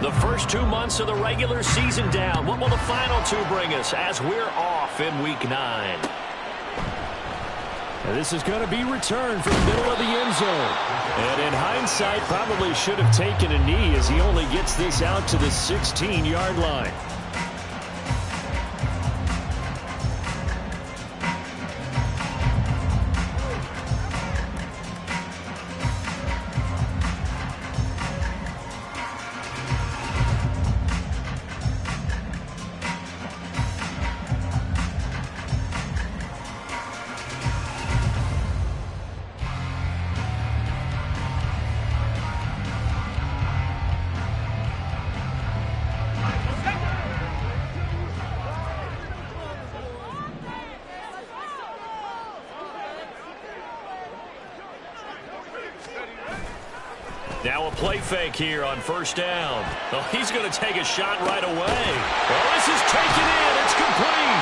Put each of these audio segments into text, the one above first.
The first 2 months of the regular season down. What will the final 2 bring us as we're off in Week 9? And this is going to be returned from the middle of the end zone. And in hindsight, probably should have taken a knee as he only gets this out to the 16-yard line. Now a play fake here on first down. Oh, he's going to take a shot right away. Oh, this is taken in. It's complete.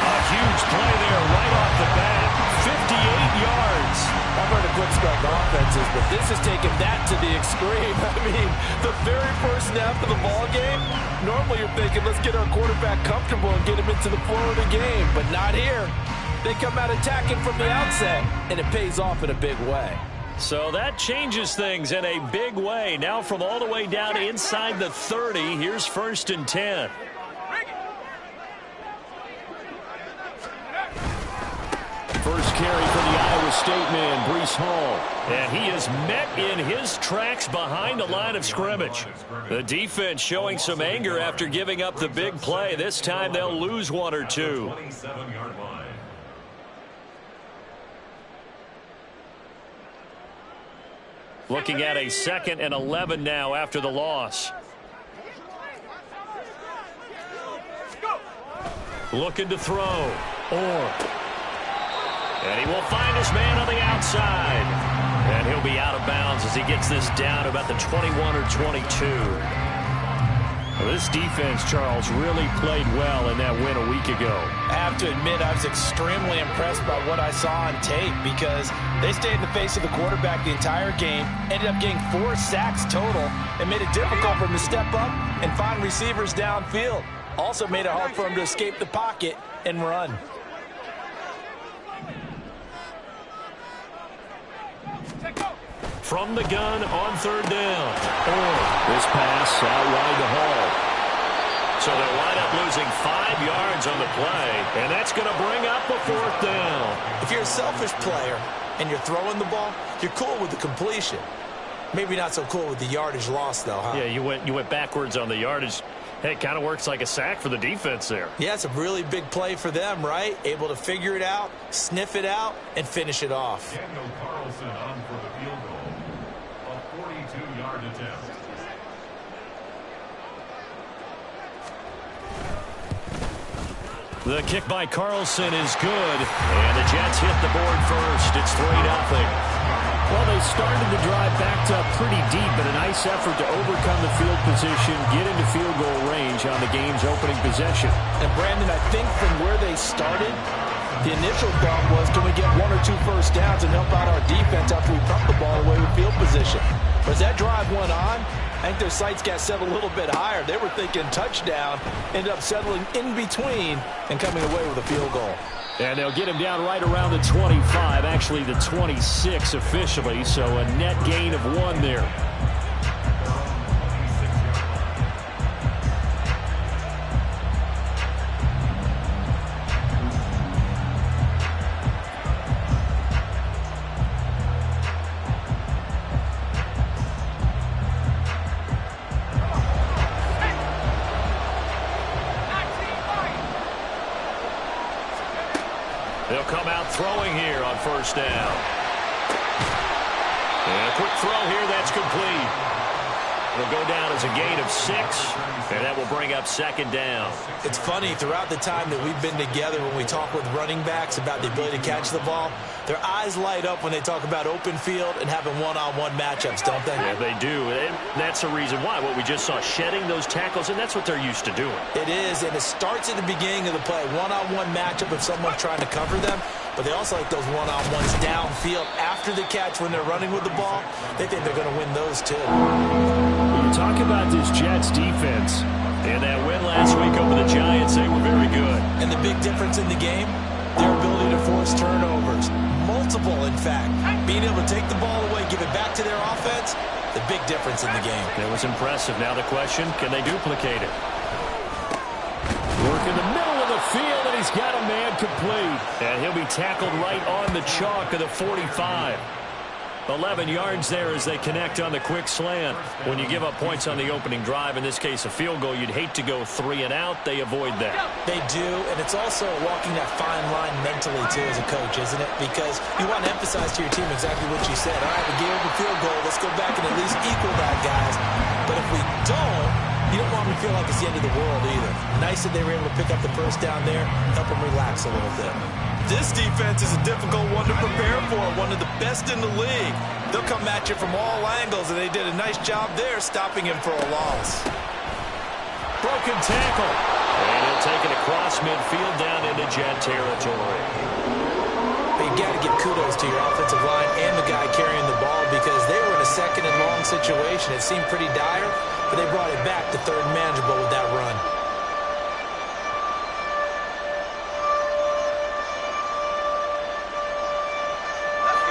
A huge play there right off the bat. 58 yards. I've heard of quick spec offenses, but this has taken that to the extreme. I mean, the very first snap of the ball game, normally you're thinking, let's get our quarterback comfortable and get him into the flow of the game, but not here. They come out attacking from the outset, and it pays off in a big way. So that changes things in a big way. Now from all the way down inside the 30, here's 1st and 10. First carry for the Iowa State man, Breece Hall. And he is met in his tracks behind the line of scrimmage. The defense showing some anger after giving up the big play. This time they'll lose 1 or 2. Looking at a 2nd and 11 now after the loss. Looking to throw. And he will find his man on the outside. And he'll be out of bounds as he gets this down about the 21 or 22. Well, this defense, Charles, really played well in that win a week ago. I have to admit, I was extremely impressed by what I saw on tape because they stayed in the face of the quarterback the entire game, ended up getting 4 sacks total, and made it difficult for him to step up and find receivers downfield. Also made it hard for him to escape the pocket and run. From the gun on 3rd down. This pass out wide to Hall. So they'll wind up losing 5 yards on the play, and that's going to bring up a 4th down. If you're a selfish player and you're throwing the ball, you're cool with the completion. Maybe not so cool with the yardage loss, though, huh? Yeah, you went backwards on the yardage. Hey, it kind of works like a sack for the defense there. Yeah, it's a really big play for them, right? Able to figure it out, sniff it out, and finish it off. Daniel Carlson on for the field goal. A 42-yard attempt. The kick by Carlson is good, and the Jets hit the board first. It's 3-0. Well, they started the drive backed up pretty deep, but a nice effort to overcome the field position, get into field goal range on the game's opening possession. And, Brandon, I think from where they started, the initial thought was, can we get 1 or 2 first downs and help out our defense after we pump the ball away with field position? But as that drive went on, I think their sights got set a little bit higher. They were thinking touchdown, ended up settling in between and coming away with a field goal. And they'll get him down right around the 25, actually the 26 officially, so a net gain of 1 there. They'll come out throwing here on 1st down. And a quick throw here, that's complete. It'll go down as a gain of 6, and that will bring up 2nd down. It's funny, throughout the time that we've been together, when we talk with running backs about the ability to catch the ball, their eyes light up when they talk about open field and having one-on-one matchups, don't they? Yeah, they do. And that's the reason why. What we just saw, shedding those tackles, and that's what they're used to doing. It is, and it starts at the beginning of the play. One-on-one matchup if someone's trying to cover them. but they also like those one-on-ones downfield after the catch when they're running with the ball. They think they're going to win those too. When you talk about this Jets defense, in that win last week over the Giants, they were very good. And the big difference in the game, their ability to force turnovers. Multiple, in fact. Being able to take the ball away, give it back to their offense, the big difference in the game. It was impressive. Now the question, can they duplicate it? work in the middle of the field, and he's got a man complete. And he'll be tackled right on the chalk of the 45. 11 yards there as they connect on the quick slant. When you give up points on the opening drive, in this case a field goal, you'd hate to go 3 and out. They avoid that. They do, and it's also walking that fine line mentally, too, as a coach, isn't it? Because you want to emphasize to your team exactly what you said. All right, we gave up a field goal. Let's go back and at least equal that, guys. But if we don't, you don't want them to feel like it's the end of the world either. Nice that they were able to pick up the first down there, help them relax a little bit. This defense is a difficult one to prepare for, one of the best in the league. They'll come at you from all angles, and they did a nice job there stopping him for a loss. Broken tackle. And he'll take it across midfield down into Jet territory. But you got to give kudos to your offensive line and the guy carrying the ball because they were in a second and long situation. It seemed pretty dire, but they brought it back to third and manageable with that run.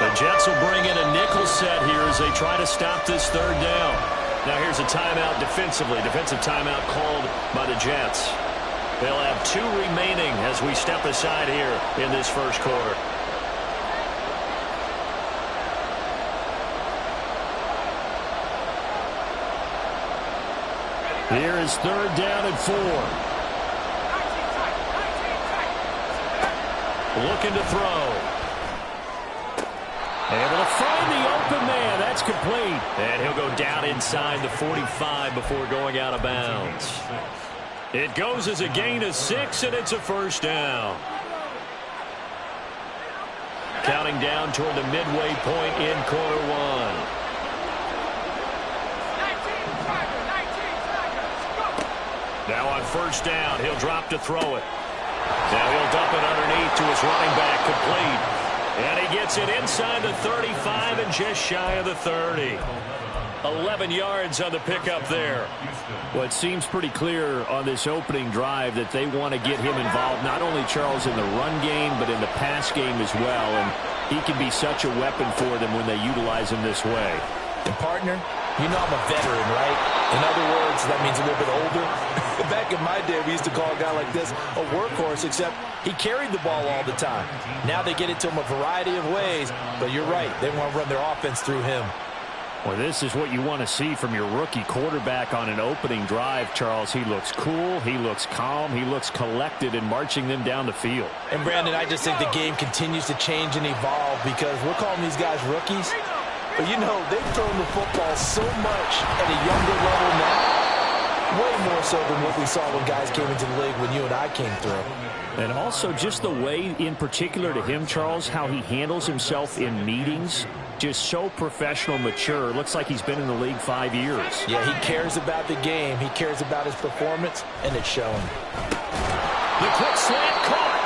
The Jets will bring in a nickel set here as they try to stop this third down. Now here's a timeout defensively. Defensive timeout called by the Jets. They'll have 2 remaining as we step aside here in this first quarter. Here is third down and 4. Looking to throw. Able to find the open man. That's complete. And he'll go down inside the 45 before going out of bounds. It goes as a gain of 6, and it's a first down. Counting down toward the midway point in quarter 1. Now on first down, he'll drop to throw it. Now he'll dump it underneath to his running back, complete. And he gets it inside the 35 and just shy of the 30. 11 yards on the pickup there. Well, it seems pretty clear on this opening drive that they want to get him involved, not only, Charles, in the run game, but in the pass game as well. And he can be such a weapon for them when they utilize him this way. And, partner, you know I'm a veteran, right? In other words, that means a little bit older. Back in my day, we used to call a guy like this a workhorse, except he carried the ball all the time. Now they get it to him a variety of ways, but you're right. They want to run their offense through him. Well, this is what you want to see from your rookie quarterback on an opening drive, Charles. He looks cool, he looks calm, he looks collected in marching them down the field. And, Brandon, I just think the game continues to change and evolve because we're calling these guys rookies. But, you know, they've thrown the football so much at a younger level now. Way more so than what we saw when guys came into the league when you and I came through. And also just the way, in particular to him, Charles, how he handles himself in meetings. Just so professional, mature. Looks like he's been in the league 5 years. Yeah, he cares about the game. He cares about his performance, and it's showing. The quick slant caught.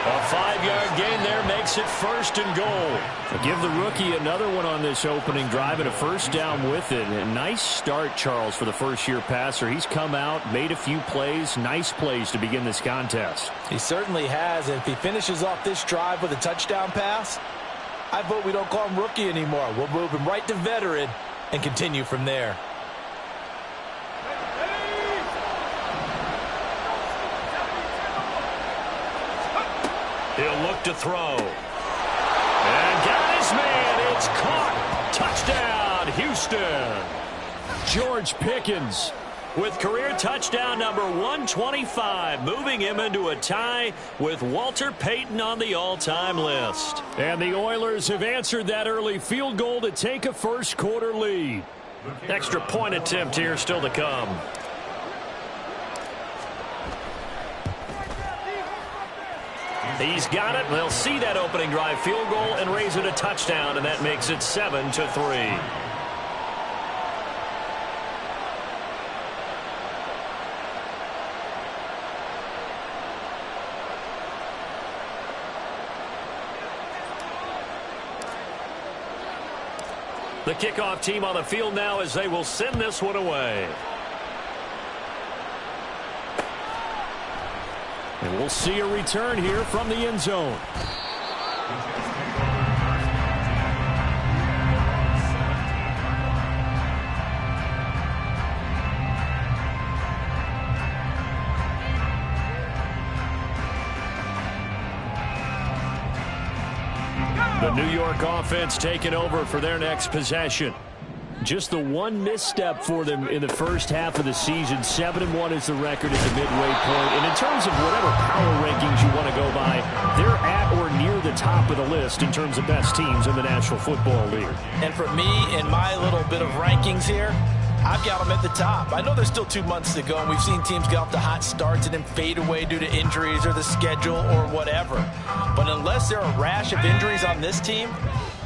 A 5-yard gain there makes it first and goal. Give the rookie another one on this opening drive and a first down with it. A nice start, Charles, for the first-year passer. He's come out, made a few plays, nice plays to begin this contest. He certainly has, and if he finishes off this drive with a touchdown pass, I vote we don't call him rookie anymore. We'll move him right to veteran and continue from there. He'll look to throw. And got his man. It's caught. Touchdown, Houston. George Pickens with career touchdown number 125, moving him into a tie with Walter Payton on the all-time list. And the Oilers have answered that early field goal to take a first-quarter lead. Extra point attempt here still to come. He's got it. They'll see that opening drive field goal and raise it a touchdown, and that makes it 7-3. The kickoff team on the field now as they will send this one away. And we'll see a return here from the end zone. The New York offense taking over for their next possession. Just the one misstep for them in the first half of the season. 7-1 is the record at the midway point. And in terms of whatever power rankings you want to go by, they're at or near the top of the list in terms of best teams in the National Football League. And for me, in my little bit of rankings here, I've got them at the top. I know there's still 2 months to go, and we've seen teams get off to hot starts and then fade away due to injuries or the schedule or whatever. But unless there are a rash of injuries on this team,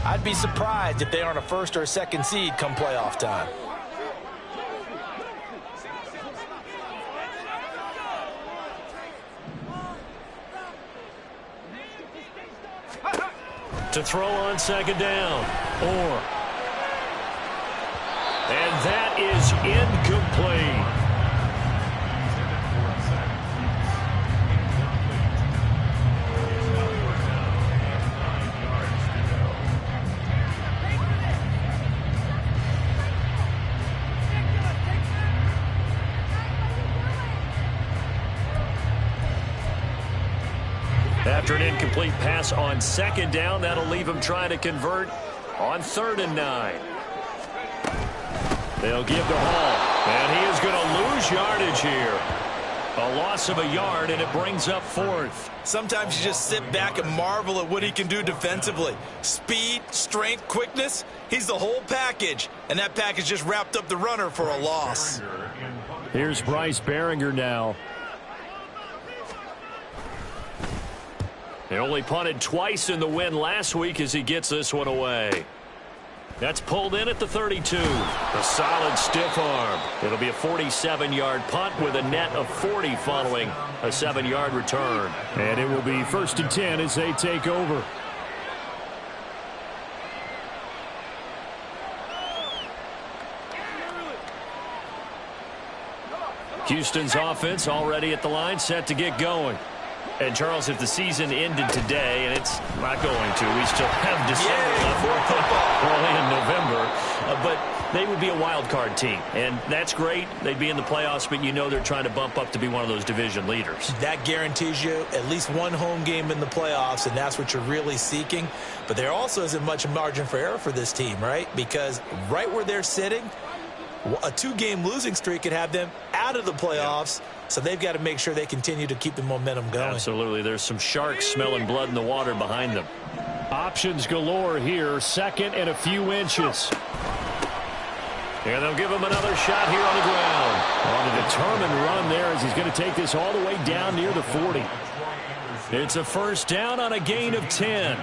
I'd be surprised if they aren't a first or a second seed come playoff time. To throw on second down. And that is incomplete. After an incomplete pass on second down, that'll leave him trying to convert on 3rd and 9. They'll give to Hall, and he is going to lose yardage here. A loss of a yard, and it brings up 4th. Sometimes you just sit back and marvel at what he can do defensively. Speed, strength, quickness, he's the whole package. And that package just wrapped up the runner for a loss. Here's Bryce Behringer now. They only punted twice in the win last week as he gets this one away. That's pulled in at the 32. A solid stiff arm. It'll be a 47-yard punt with a net of 40 following a 7-yard return. And it will be 1st and 10 as they take over. Houston's offense already at the line, set to get going. And, Charles, if the season ended today, and it's not going to, we still have December left, early in November, but they would be a wild card team, and that's great. They'd be in the playoffs, but you know they're trying to bump up to be one of those division leaders. That guarantees you at least one home game in the playoffs, and that's what you're really seeking. But there also isn't much margin for error for this team, right? Because right where they're sitting, a 2-game losing streak could have them out of the playoffs. So they've got to make sure they continue to keep the momentum going. Absolutely. There's some sharks smelling blood in the water behind them. Options galore here. 2nd and a few inches. And they'll give him another shot here on the ground. On a determined run there as he's going to take this all the way down near the 40. It's a 1st down on a gain of 10.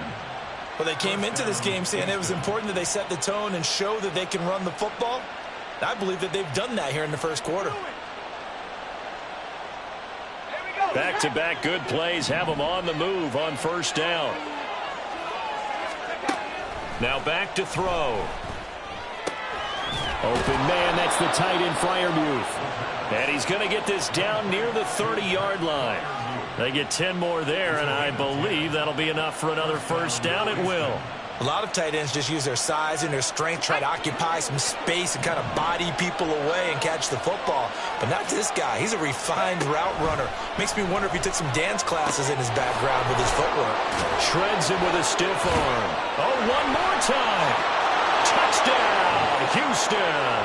Well, they came into this game saying it was important that they set the tone and show that they can run the football. I believe that they've done that here in the 1st quarter. Back-to-back good plays have them on the move on 1st down. Now back to throw. Open man, that's the tight end Freiermuth. And he's going to get this down near the 30-yard line. They get 10 more there, and I believe that'll be enough for another 1st down. It will. A lot of tight ends just use their size and their strength, try to occupy some space and kind of body people away and catch the football. But not this guy. He's a refined route runner. Makes me wonder if he took some dance classes in his background with his footwork. Shreds him with a stiff arm. Oh, one more time. Touchdown, Houston.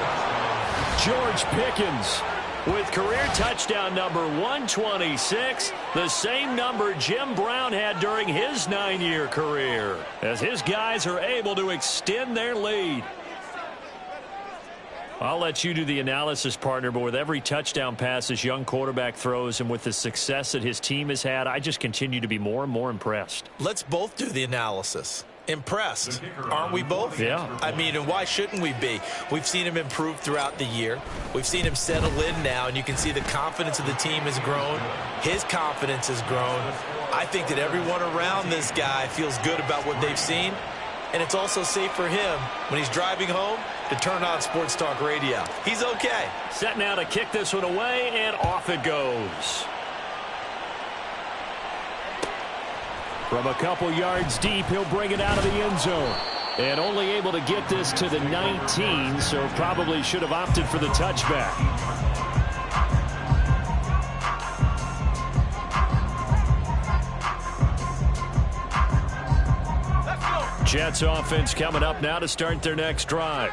George Pickens with career touchdown number 126, the same number Jim Brown had during his 9-year career, as his guys are able to extend their lead. I'll let you do the analysis, partner, but with every touchdown pass this young quarterback throws and with the success that his team has had, I just continue to be more and more impressed. Let's both do the analysis. Impressed, aren't we both? Yeah. I mean, and why shouldn't we be? We've seen him improve throughout the year. We've seen him settle in now, and you can see the confidence of the team has grown. His confidence has grown. I think that everyone around this guy feels good about what they've seen. and it's also safe for him when he's driving home to turn on Sports Talk Radio. He's okay. Set now to kick this one away, and off it goes. From a couple yards deep, he'll bring it out of the end zone. And only able to get this to the 19, so probably should have opted for the touchback. Jets offense coming up now to start their next drive.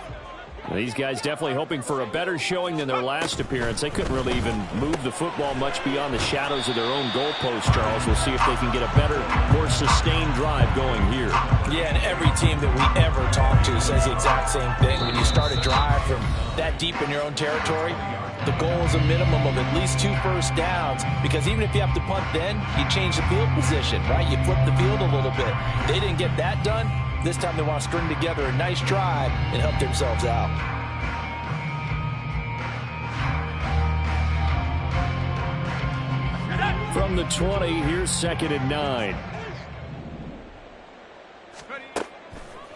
These guys definitely hoping for a better showing than their last appearance. They couldn't really even move the football much beyond the shadows of their own goalpost, Charles. We'll see if they can get a better, more sustained drive going here. Yeah, and every team that we ever talk to says the exact same thing. When you start a drive from that deep in your own territory, the goal is a minimum of at least 2 first downs, because even if you have to punt then, you change the field position, right? You flip the field a little bit. They didn't get that done. This time they want to string together a nice drive and help themselves out. From the 20, here's 2nd and 9.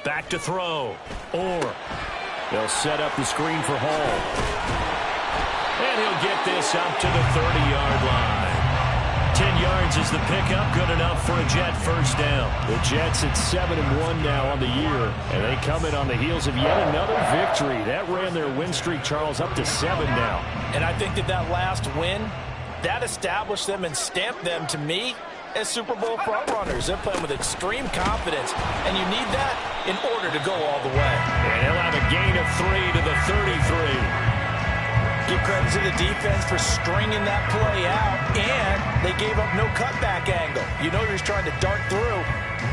Back to throw. Or they'll set up the screen for Hall. And he'll get this up to the 30-yard line. 10 yards is the pickup, good enough for a Jet first down. The Jets at 7-1 now on the year, and they come in on the heels of yet another victory. That ran their win streak, Charles, up to 7 now. And I think that last win, that established them and stamped them, to me, as Super Bowl frontrunners. They're playing with extreme confidence, and you need that in order to go all the way. And he'll have a gain of 3 to the 33. Give credit to the defense for stringing that play out, and they gave up no cutback angle. You know he's trying to dart through.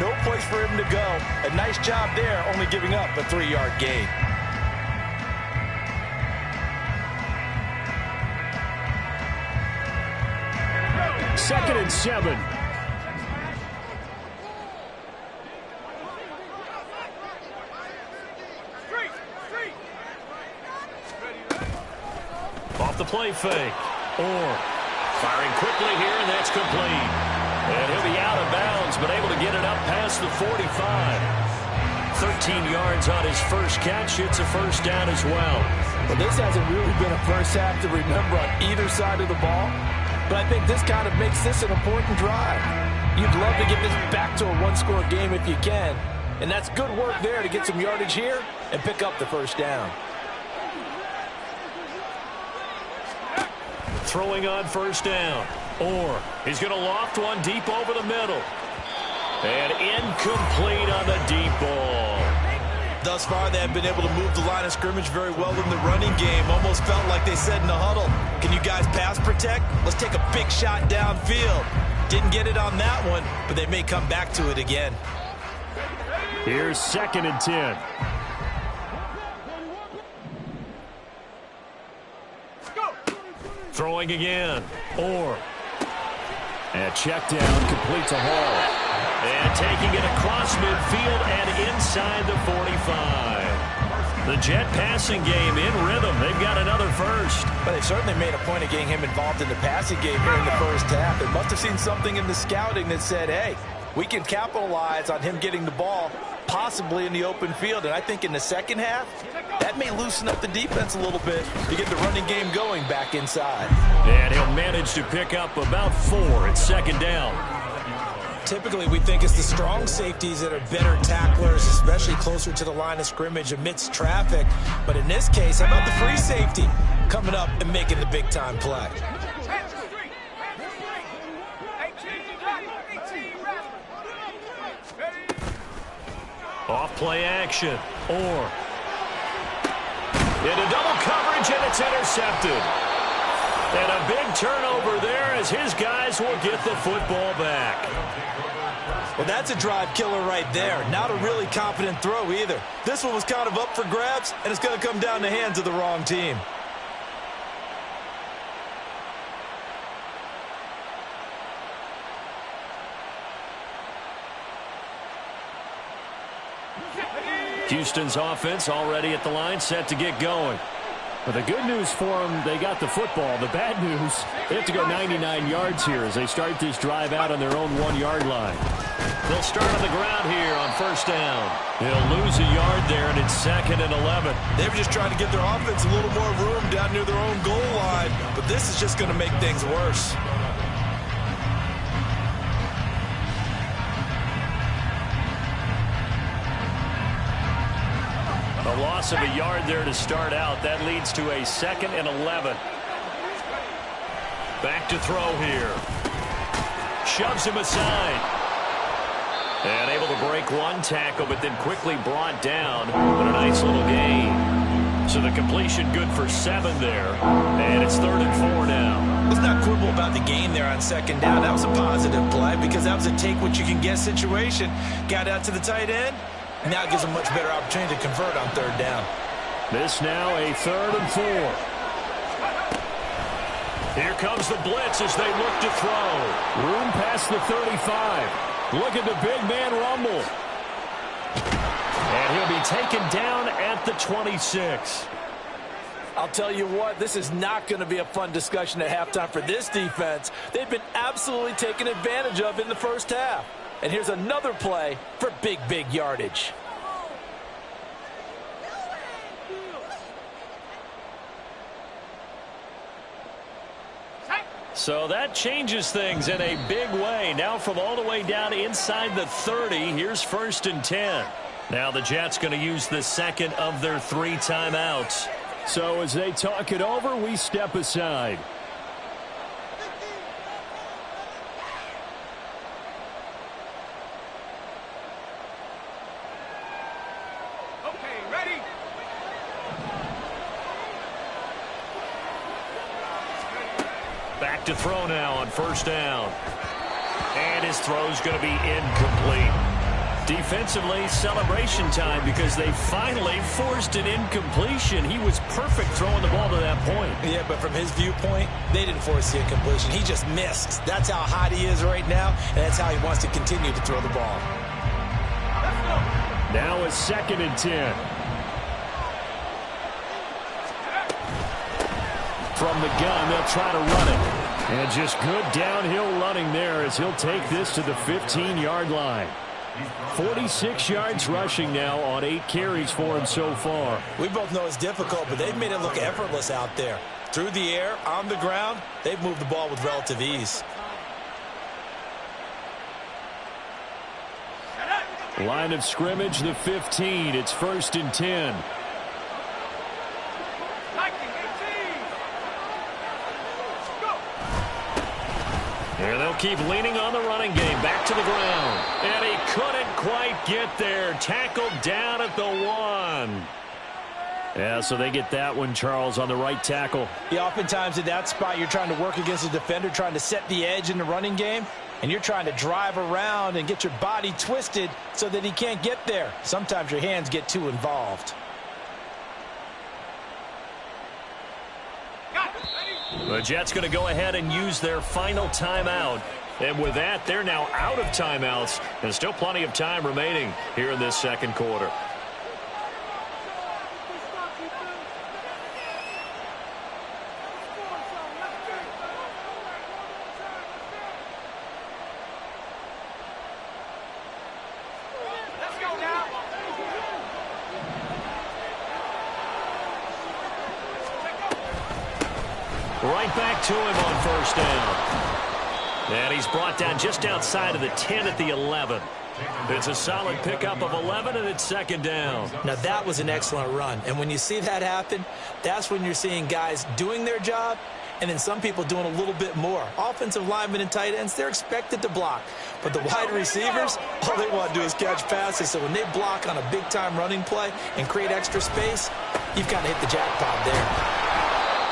No place for him to go. A nice job there, only giving up a 3-yard gain. Second and 7. Off the play fake. Or firing quickly here, and that's complete. And he'll be out of bounds, but able to get it up past the 45. 13 yards on his first catch. It's a first down as well. Well, this hasn't really been a first half to remember on either side of the ball, but I think this kind of makes this an important drive. You'd love to get this back to a one-score game if you can, and that's good work there to get some yardage here and pick up the first down. Throwing on first down. Or he's going to loft one deep over the middle. And incomplete on the deep ball. Thus far, they have been able to move the line of scrimmage very well in the running game. Almost felt like they said in the huddle, can you guys pass protect? Let's take a big shot downfield. Didn't get it on that one, but they may come back to it again. Here's 2nd and 10. Throwing again. Or. And check down, complete to Hall. And taking it across midfield and inside the 45. The Jet passing game in rhythm. They've got another first. But they certainly made a point of getting him involved in the passing game here in the first half. They must have seen something in the scouting that said, hey, we can capitalize on him getting the ball, possibly in the open field. And I think in the second half, that may loosen up the defense a little bit to get the running game going back inside. And he'll manage to pick up about 4 at second down. Typically, we think it's the strong safeties that are better tacklers, especially closer to the line of scrimmage amidst traffic. But in this case, how about the free safety coming up and making the big-time play? Off play action. Or. Into double coverage, and it's intercepted. And a big turnover there as his guys will get the football back. Well, that's a drive killer right there. Not a really confident throw either. This one was kind of up for grabs, and it's going to come down the hands of the wrong team. Houston's offense already at the line, set to get going. Well, the good news for them, they got the football. The bad news, they have to go 99 yards here as they start this drive out on their own 1-yard line. They'll start on the ground here on first down. They'll lose a yard there, and it's 2nd and 11. They were just trying to give their offense a little more room down near their own goal line, but this is just going to make things worse. A loss of a yard there to start out. That leads to a 2nd and 11. Back to throw here. Shoves him aside. And able to break one tackle, but then quickly brought down. But a nice little gain. So the completion good for 7 there. And it's 3rd and 4 now. Let's not quibble about the gain there on 2nd down. That was a positive play because that was a take-what-you-can-get situation. Got out to the tight end. Now it gives them much better opportunity to convert on 3rd down. This now a 3rd and 4. Here comes the blitz as they look to throw. Room past the 35. Look at the big man rumble. And he'll be taken down at the 26. I'll tell you what, this is not going to be a fun discussion at halftime for this defense. They've been absolutely taken advantage of in the first half. And here's another play for big yardage. So that changes things in a big way. Now from all the way down inside the 30, here's 1st and 10. Now the Jets going to use the 2nd of their 3 timeouts. So as they talk it over, we step aside. Back to throw now on 1st down. And his throw's going to be incomplete. Defensively, celebration time because they finally forced an incompletion. He was perfect throwing the ball to that point. Yeah, but from his viewpoint, they didn't force the incompletion. He just missed. That's how hot he is right now, and that's how he wants to continue to throw the ball. Now a 2nd and 10. From the gun, they'll try to run it. And just good downhill running there as he'll take this to the 15-yard line. 46 yards rushing now on 8 carries for him so far. We both know it's difficult, but they've made it look effortless out there. Through the air, on the ground, they've moved the ball with relative ease. Line of scrimmage, the 15. It's 1st and 10. Here they'll keep leaning on the running game. Back to the ground. And he couldn't quite get there. Tackled down at the 1. Yeah, so they get that one, Charles, on the right tackle. Yeah, oftentimes at that spot, you're trying to work against a defender, trying to set the edge in the running game, and you're trying to drive around and get your body twisted so that he can't get there. Sometimes your hands get too involved. The Jets going to go ahead and use their final timeout. And with that, they're now out of timeouts. There's still plenty of time remaining here in this 2nd quarter. Right back to him on 1st down. And he's brought down just outside of the 10 at the 11. It's a solid pickup of 11, and it's 2nd down. Now, that was an excellent run. And when you see that happen, that's when you're seeing guys doing their job and then some people doing a little bit more. Offensive linemen and tight ends, they're expected to block. But the wide receivers, all they want to do is catch passes. So when they block on a big-time running play and create extra space, you've kind of hit the jackpot there.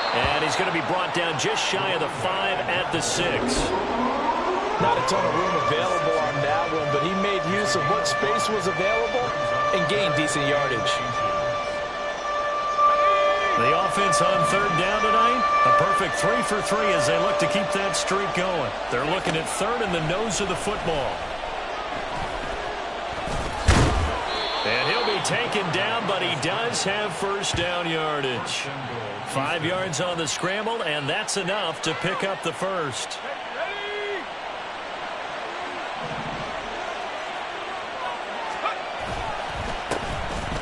And he's going to be brought down just shy of the 5 at the 6. Not a ton of room available on that one, but he made use of what space was available and gained decent yardage. The offense on 3rd down tonight, a perfect 3 for 3 as they look to keep that streak going. They're looking at 3rd in the nose of the football. And he'll be taken down, but he does have first down yardage. 5 yards on the scramble, and that's enough to pick up the first.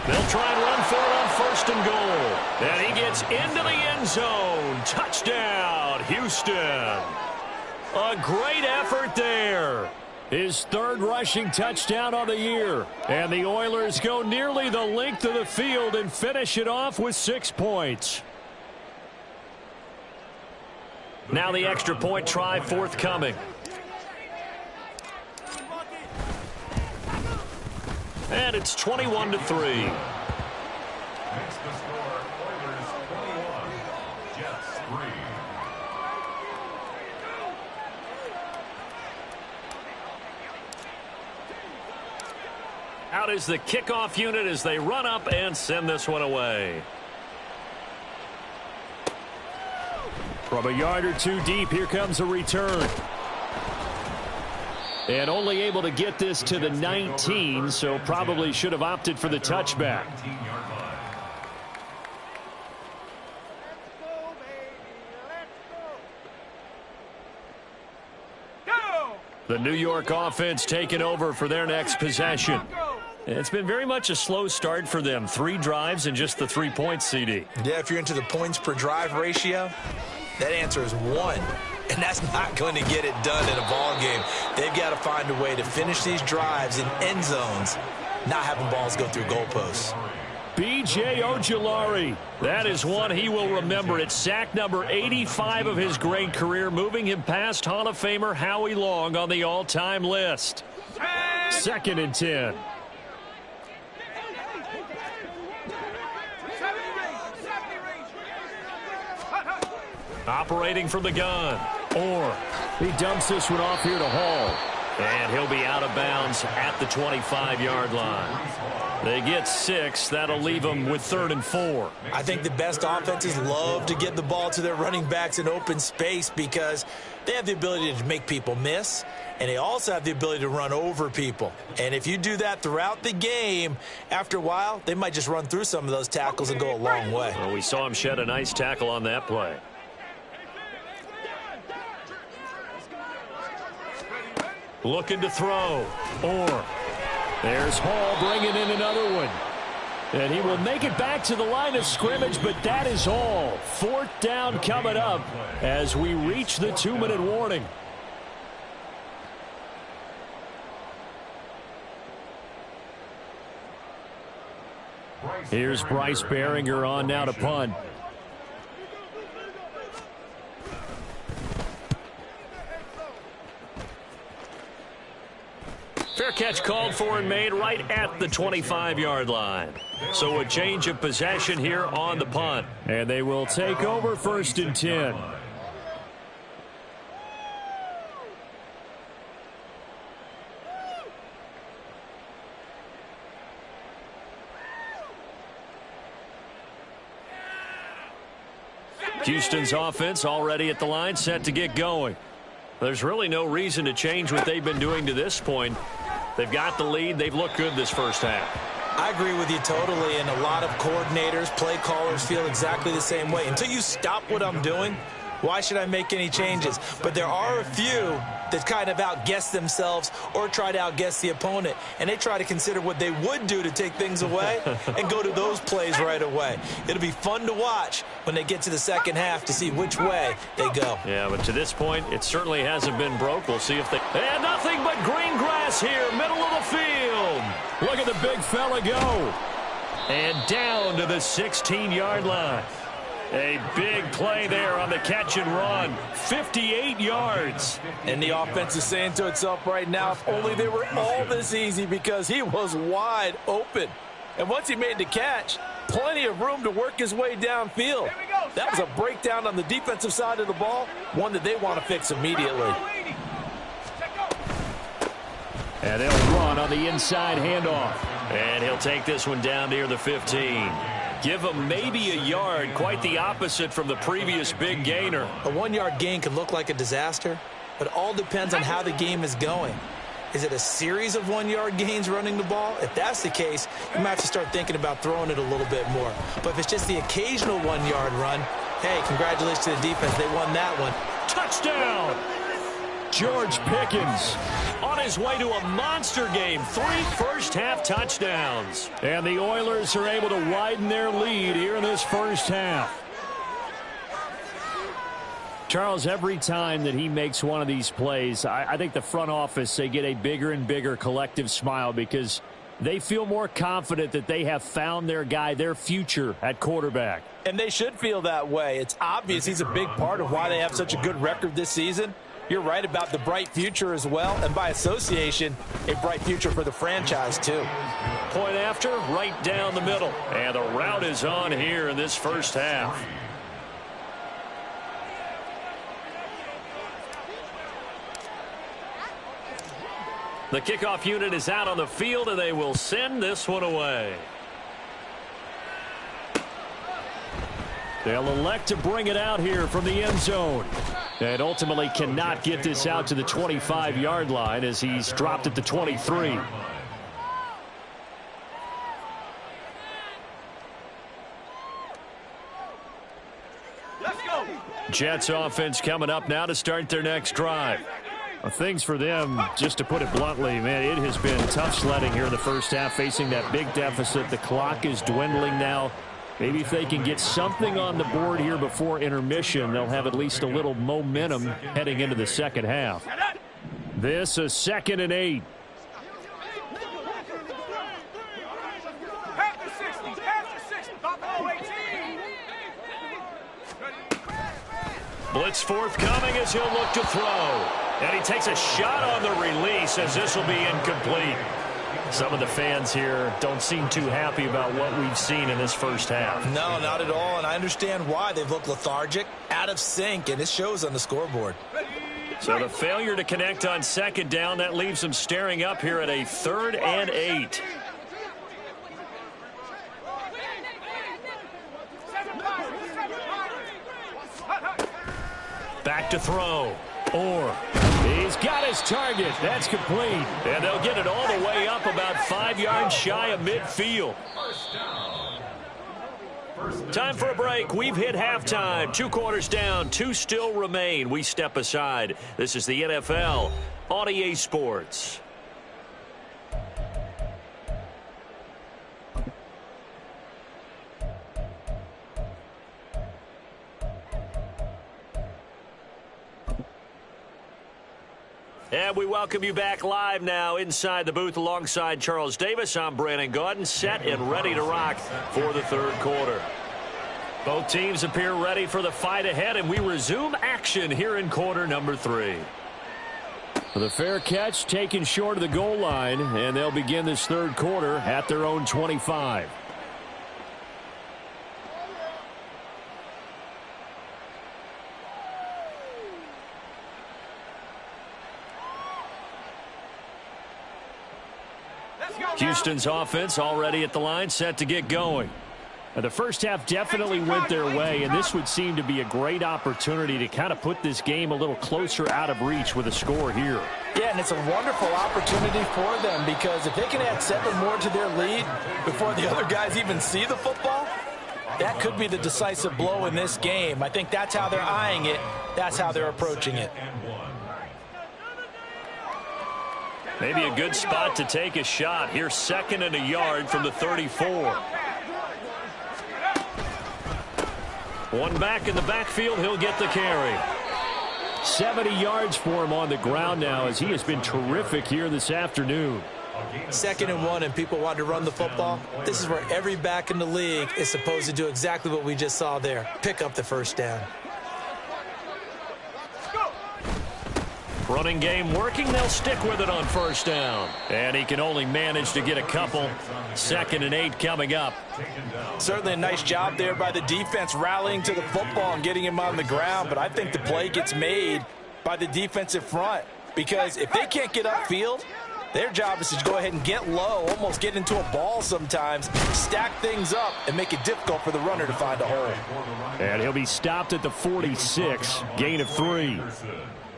They'll try and run for it on first and goal. And he gets into the end zone. Touchdown, Houston. A great effort there. His third rushing touchdown on the year. And the Oilers go nearly the length of the field and finish it off with 6 points. Now the extra point try forthcoming. And it's 21-3. Makes the score Oilers 21, Jets 3. Out is the kickoff unit as they run up and send this one away. From a yard or two deep, here comes a return. And only able to get this to the 19, so probably should have opted for the touchback. The New York offense taking over for their next possession. It's been very much a slow start for them. 3 drives and just the 3 points, CD. Yeah, if you're into the points per drive ratio, that answer is 1. And that's not going to get it done in a ball game. They've got to find a way to finish these drives in end zones, not having balls go through goalposts. B.J. Ojulari. That is one he will remember. It's sack number 85 of his great career, moving him past Hall of Famer Howie Long on the all-time list. 2nd and 10. Operating from the gun. Or he dumps this one off here to Hall. And he'll be out of bounds at the 25-yard line. They get 6. That'll leave them with 3rd and 4. I think the best offenses love to get the ball to their running backs in open space because they have the ability to make people miss, and they also have the ability to run over people. And if you do that throughout the game, after a while, they might just run through some of those tackles and go a long way. Well, we saw him shed a nice tackle on that play. Looking to throw. Or there's Hall bringing in another one. And he will make it back to the line of scrimmage, but that is all. 4th down coming up as we reach the 2-minute warning. Here's Bryce Behringer on now to punt. Fair catch called for and made right at the 25-yard line. So a change of possession here on the punt. And they will take over 1st and 10. Houston's offense already at the line, set to get going. There's really no reason to change what they've been doing to this point. They've got the lead. They've looked good this first half. I agree with you totally, and a lot of coordinators, play callers feel exactly the same way. Until you stop what I'm doing, why should I make any changes? But there are a few that kind of outguess themselves or try to outguess the opponent, and they try to consider what they would do to take things away and go to those plays right away. It'll be fun to watch when they get to the second half to see which way they go. Yeah, but to this point, it certainly hasn't been broke. We'll see if they... And nothing but green grass here, middle of the field. Look at the big fella go. And down to the 16-yard line. A big play there on the catch and run. 58 yards. And the offense is saying to itself right now, if only they were all this easy, because he was wide open. And once he made the catch, plenty of room to work his way downfield. That was a breakdown on the defensive side of the ball, one that they want to fix immediately. And they'll run on the inside handoff. And he'll take this one down near the 15. Give him maybe a yard, quite the opposite from the previous big gainer. A 1-yard gain can look like a disaster, but it all depends on how the game is going. Is it a series of 1-yard gains running the ball? If that's the case, you might have to start thinking about throwing it a little bit more. But if it's just the occasional 1-yard run, hey, congratulations to the defense. They won that one. Touchdown! George Pickens on his way to a monster game. 3 first-half touchdowns. And the Oilers are able to widen their lead here in this first half. Charles, every time that he makes one of these plays, I think the front office, they get a bigger and bigger collective smile because they feel more confident that they have found their guy, their future at quarterback. And they should feel that way. It's obvious he's a big part of why they have such a good record this season. You're right about the bright future as well, and by association, a bright future for the franchise too. Point after, right down the middle. And the route is on here in this first half. The kickoff unit is out on the field, and they will send this one away. They'll elect to bring it out here from the end zone. And ultimately cannot get this out to the 25-yard line as he's dropped at the 23. Jets offense coming up now to start their next drive. Well, things for them, just to put it bluntly, man, it has been tough sledding here in the first half, facing that big deficit. The clock is dwindling now. Maybe if they can get something on the board here before intermission, they'll have at least a little momentum heading into the second half. This is 2nd and 8. Blitz forthcoming as he'll look to throw. And he takes a shot on the release as this will be incomplete. Some of the fans here don't seem too happy about what we've seen in this first half. No, not at all, and I understand why. They've looked lethargic, out of sync, and it shows on the scoreboard. So the failure to connect on 2nd down, that leaves them staring up here at a 3rd and 8. Back to throw. He's got his target. That's complete. And they'll get it all the way up about 5 yards shy of midfield. Time for a break. We've hit halftime. 2 quarters down. 2 still remain. We step aside. This is the NFL on EA Sports. And we welcome you back live now inside the booth alongside Charles Davis. I'm Brandon Gaudin, set and ready to rock for the 3rd quarter. Both teams appear ready for the fight ahead, and we resume action here in quarter number 3. The fair catch taken short of the goal line, and they'll begin this 3rd quarter at their own 25. Houston's offense already at the line, set to get going. The first half definitely went their way, and this would seem to be a great opportunity to kind of put this game a little closer out of reach with a score here. Yeah, and it's a wonderful opportunity for them because if they can add 7 more to their lead before the other guys even see the football, that could be the decisive blow in this game. I think that's how they're eyeing it. That's how they're approaching it. Maybe a good spot to take a shot. Here's 2nd and a yard from the 34. One back in the backfield. He'll get the carry. 70 yards for him on the ground now as he has been terrific here this afternoon. 2nd and 1 and people want to run the football. This is where every back in the league is supposed to do exactly what we just saw there. Pick up the first down. Running game working. They'll stick with it on 1st down. And he can only manage to get a couple. 2nd and 8 coming up. Certainly a nice job there by the defense rallying to the football and getting him on the ground. But I think the play gets made by the defensive front. Because if they can't get upfield, their job is to go ahead and get low, almost get into a ball sometimes, stack things up, and make it difficult for the runner to find a hole. And he'll be stopped at the 46, gain of 3.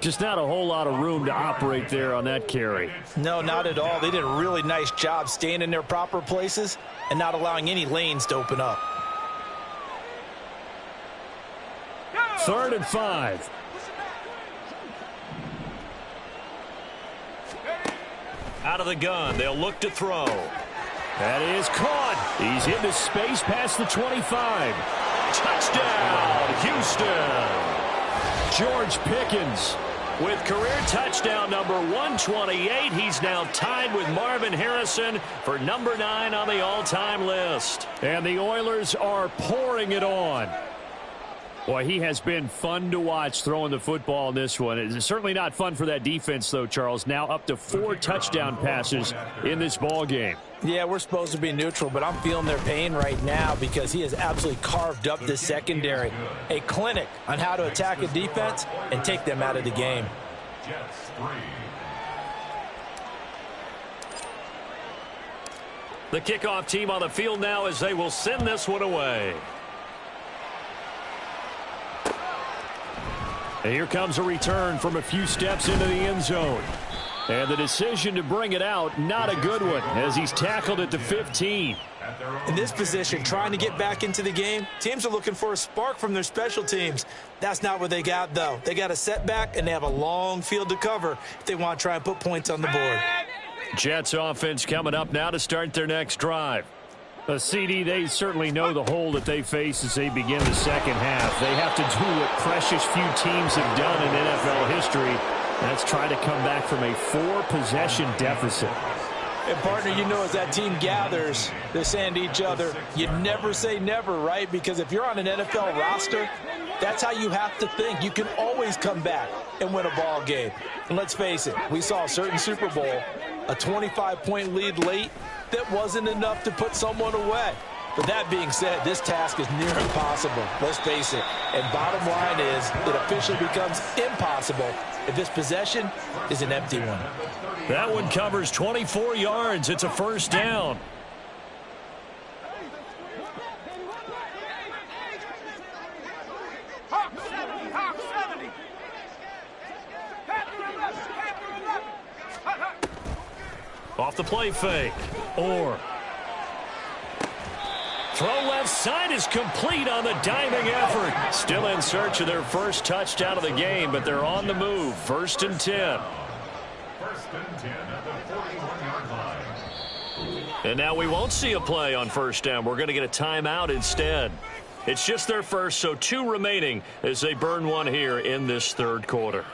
Just not a whole lot of room to operate there on that carry. No, not at all. They did a really nice job staying in their proper places and not allowing any lanes to open up. 3rd and 5. Out of the gun, they'll look to throw. That is caught. He's into space past the 25. Touchdown, Houston. George Pickens. With career touchdown number 128, he's now tied with Marvin Harrison for number 9 on the all-time list. And the Oilers are pouring it on. Boy, he has been fun to watch throwing the football in this one. It's certainly not fun for that defense, though, Charles. Now up to 4 touchdown passes in this ball game. Yeah, we're supposed to be neutral, but I'm feeling their pain right now because he has absolutely carved up this secondary. A clinic on how to attack a defense and take them out of the game. The kickoff team on the field now as they will send this one away. And here comes a return from a few steps into the end zone. And the decision to bring it out, not a good one, as he's tackled at the 15. In this position, trying to get back into the game, teams are looking for a spark from their special teams. That's not what they got, though. They got a setback, and they have a long field to cover if they want to try and put points on the board. Jets offense coming up now to start their next drive. A CD, they certainly know the hole that they face as they begin the second half. They have to do what precious few teams have done in NFL history. That's try to come back from a 4-possession deficit. And, partner, you know, as that team gathers, they're saying to each other, you never say never, right? Because if you're on an NFL roster, that's how you have to think. You can always come back and win a ball game. And let's face it, we saw a certain Super Bowl, a 25-point lead late, that wasn't enough to put someone away. But that being said, this task is near impossible. Let's face it. And bottom line is, it officially becomes impossible if this possession is an empty one. That one covers 24 yards. It's a first down. Off the play fake. Or throw left side is complete on the diving effort. Still in search of their first touchdown of the game, but they're on the move. 1st and 10. 1st and 10 at the 41-yard line. And now we won't see a play on first down. We're going to get a timeout instead. It's just their first, so 2 remaining as they burn one here in this 3rd quarter.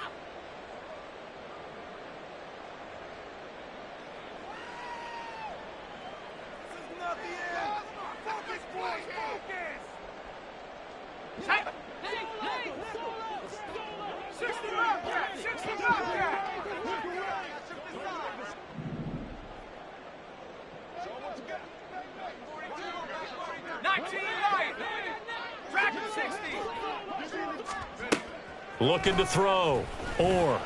Looking to throw. Or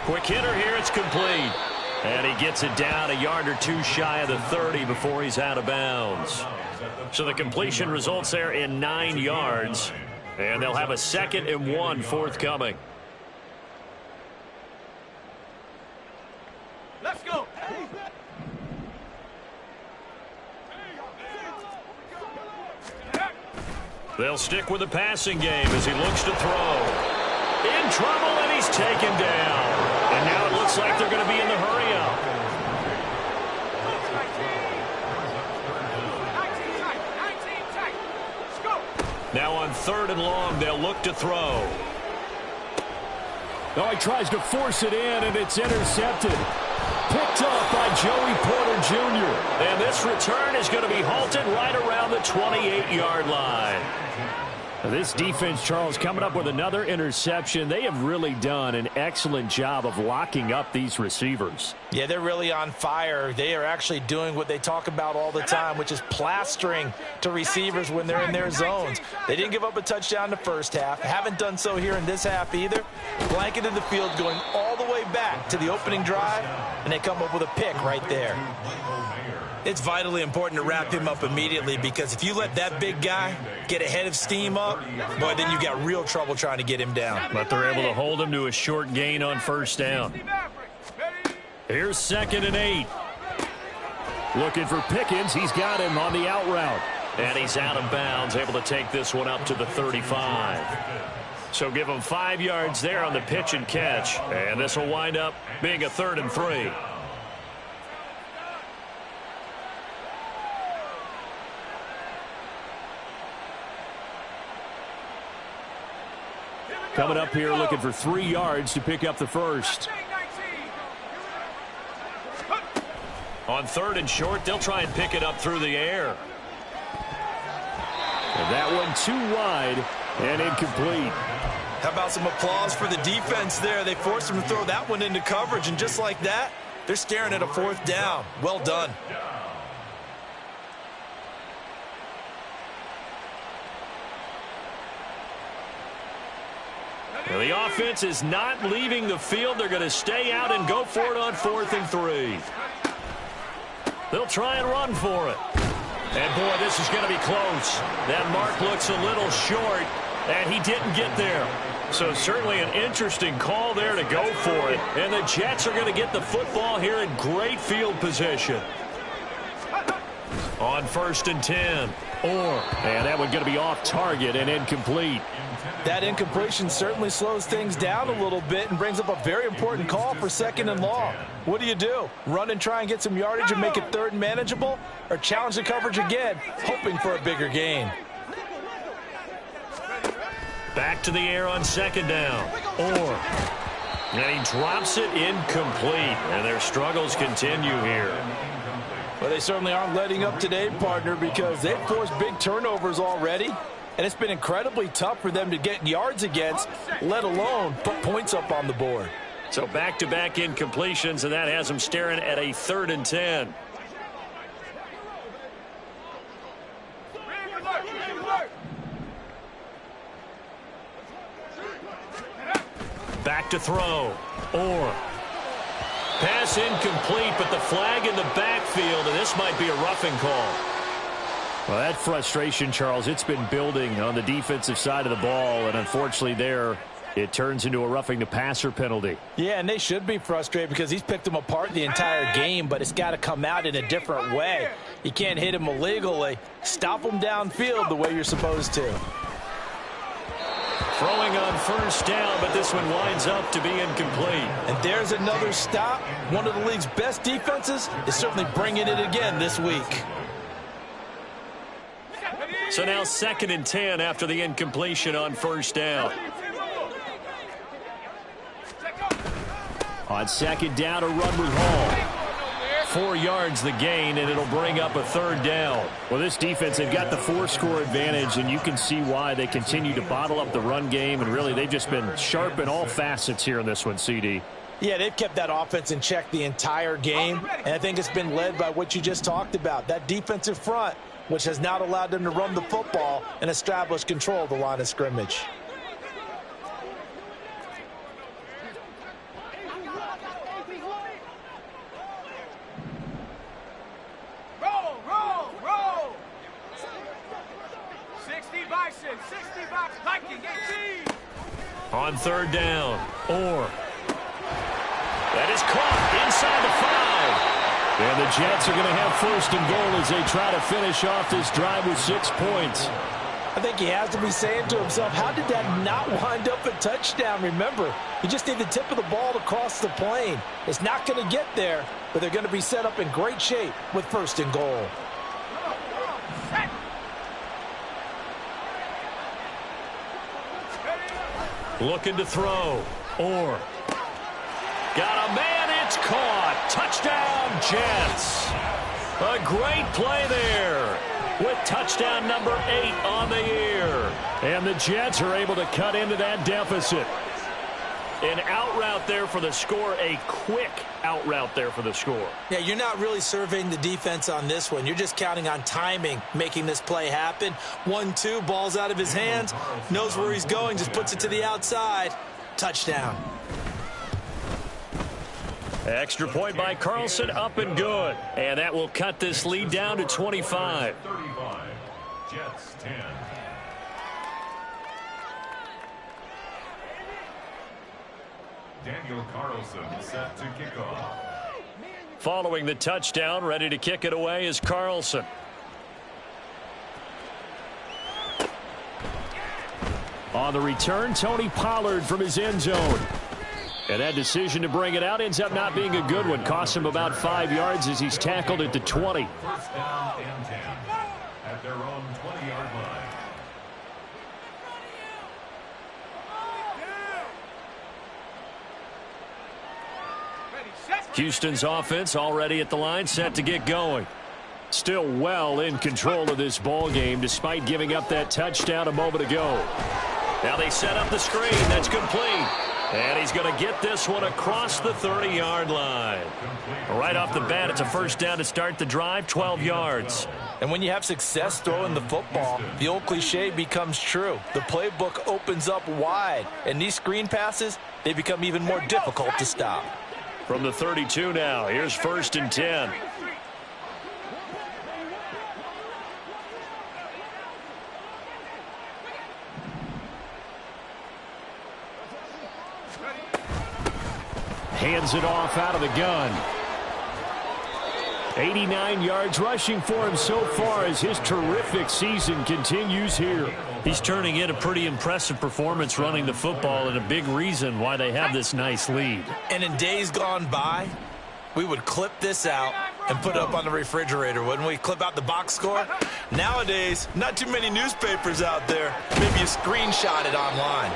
quick hitter here. It's complete. And he gets it down a yard or 2 shy of the 30 before he's out of bounds. So the completion results there in 9 yards. And they'll have a 2nd and 1 forthcoming. Let's go. They'll stick with the passing game as he looks to throw. In trouble, and he's taken down. And now it looks like they're going to be in the hurry-up. Now on 3rd and long, they'll look to throw. Oh, he tries to force it in, and it's intercepted. Picked up by Joey Porter Jr. And this return is going to be halted right around the 28-yard line. This defense, Charles, coming up with another interception. They have really done an excellent job of locking up these receivers. Yeah, they're really on fire. They are actually doing what they talk about all the time, which is plastering to receivers when they're in their zones. They didn't give up a touchdown in the first half. Haven't done so here in this half either. Blanketed the field going all the way back to the opening drive, and they come up with a pick right there. It's vitally important to wrap him up immediately, because if you let that big guy get ahead of steam up, boy, then you got real trouble trying to get him down. But they're able to hold him to a short gain on first down. Here's 2nd and 8. Looking for Pickens. He's got him on the out route. And he's out of bounds, able to take this one up to the 35. So give him 5 yards there on the pitch and catch. And this will wind up being a 3rd and 3. Coming up here looking for 3 yards to pick up the first. On 3rd and short, they'll try and pick it up through the air. And that one too wide and incomplete. How about some applause for the defense there? They forced him to throw that one into coverage, and just like that, they're staring at a 4th down. Well done. Well, the offense is not leaving the field. They're going to stay out and go for it on 4th and 3. They'll try and run for it. And, boy, this is going to be close. That mark looks a little short, and he didn't get there. So certainly an interesting call there to go for it. And the Jets are going to get the football here in great field position. On 1st and 10. And that one going to be off target and incomplete. That incompletion certainly slows things down a little bit and brings up a very important call for 2nd and long. What do? Run and try and get some yardage and make it 3rd and manageable? Or challenge the coverage again, hoping for a bigger gain? Back to the air on 2nd down. And he drops it incomplete. And their struggles continue here. Well, they certainly aren't letting up today, partner, because they've forced big turnovers already. And it's been incredibly tough for them to get yards against, let alone put points up on the board. So back-to-back incompletions, and that has them staring at a 3rd and 10. Back to throw. Pass incomplete, but the flag in the backfield, and this might be a roughing call. Well, that frustration, Charles, it's been building on the defensive side of the ball, and unfortunately there, it turns into a roughing the passer penalty. Yeah, and they should be frustrated because he's picked them apart the entire game, but it's got to come out in a different way. You can't hit him illegally. Stop him downfield the way you're supposed to. Throwing on 1st down, but this one winds up to be incomplete. And there's another stop. One of the league's best defenses is certainly bringing it again this week. So now 2nd and 10 after the incompletion on 1st down. On 2nd down, a run with Hall. 4 yards the gain, and it'll bring up a 3rd down. Well, this defense, they've got the 4-score advantage, and you can see why they continue to bottle up the run game, and really they've just been sharp in all facets here in this one, CD. Yeah, they've kept that offense in check the entire game, and I think it's been led by what you just talked about, that defensive front, which has not allowed them to run the football and establish control of the line of scrimmage. Roll! 60 Bison, 60 Box Viking, 18! On 3rd down, that is caught inside the 5. And the Jets are going to have 1st and goal as they try to finish off this drive with 6 points. I think he has to be saying to himself, how did that not wind up a touchdown? Remember, you just need the tip of the ball to cross the plane. It's not going to get there, but they're going to be set up in great shape with 1st and goal. Looking to throw. Got a man, it's caught. Touchdown, Jets. A great play there with touchdown number 8 on the year. And the Jets are able to cut into that deficit. An out route there for the score, a quick out route there for the score. Yeah, you're not really surveying the defense on this one. You're just counting on timing, making this play happen. 1-2, ball's out of his hands, knows where he's going, just puts it to the outside. Touchdown. Extra point by Carlson, up and good. And that will cut this lead down to 25. 35. Jets 10. Daniel Carlson set to kick off. Following the touchdown, ready to kick it away is Carlson. On the return, Tony Pollard from his end zone. And that decision to bring it out ends up not being a good one. Costs him about 5 yards as he's tackled at the 20. First down and 10 at their own 20-yard line. Houston's offense already at the line, set to get going. Still well in control of this ball game despite giving up that touchdown a moment ago. Now they set up the screen. That's complete. And he's going to get this one across the 30-yard line. Right off the bat, it's a first down to start the drive, 12 yards. And when you have success throwing the football, the old cliche becomes true. The playbook opens up wide. And these screen passes, they become even more difficult to stop. From the 32 now, here's first and 10. Hands it off out of the gun. 89 yards rushing for him so far as his terrific season continues here. He's turning in a pretty impressive performance running the football, and a big reason why they have this nice lead. And in days gone by, we would clip this out and put it up on the refrigerator, wouldn't we? Clip out the box score. Nowadays, not too many newspapers out there. Maybe you screenshot it online.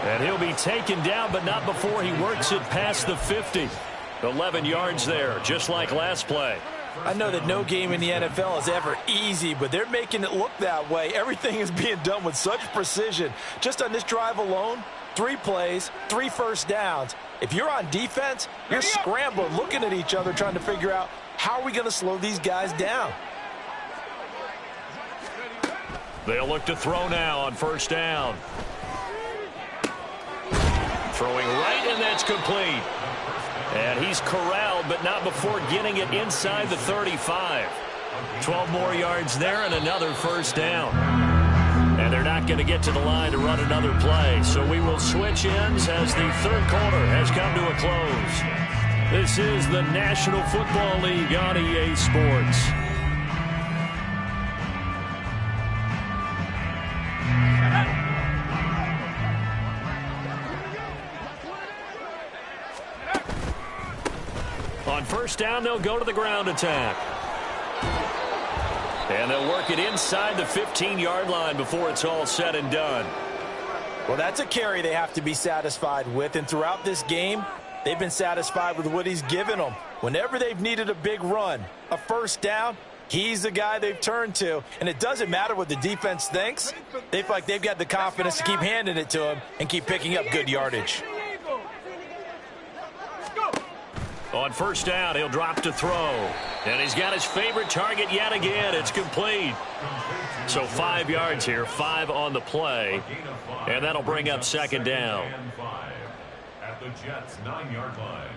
And he'll be taken down, but not before he works it past the 50. 11 yards there, just like last play. I know that no game in the NFL is ever easy, but they're making it look that way. Everything is being done with such precision. Just on this drive alone, 3 plays, 3 first downs. If you're on defense, you're scrambling, looking at each other, trying to figure out how are we going to slow these guys down. They'll look to throw now on first down. Throwing right, and that's complete. And he's corralled, but not before getting it inside the 35. 12 more yards there and another first down. And they're not going to get to the line to run another play. So we will switch ends as the third quarter has come to a close. This is the National Football League on EA Sports. On first down, they'll go to the ground attack. And they'll work it inside the 15-yard line before it's all said and done. Well, that's a carry they have to be satisfied with. And throughout this game, they've been satisfied with what he's given them. Whenever they've needed a big run, a first down, he's the guy they've turned to. And it doesn't matter what the defense thinks. They feel like they've got the confidence to keep handing it to him and keep picking up good yardage. On first down, he'll drop to throw. And he's got his favorite target yet again. It's complete. So 5 yards here, 5 on the play. And that'll bring up second down. At the Jets' 9-yard line.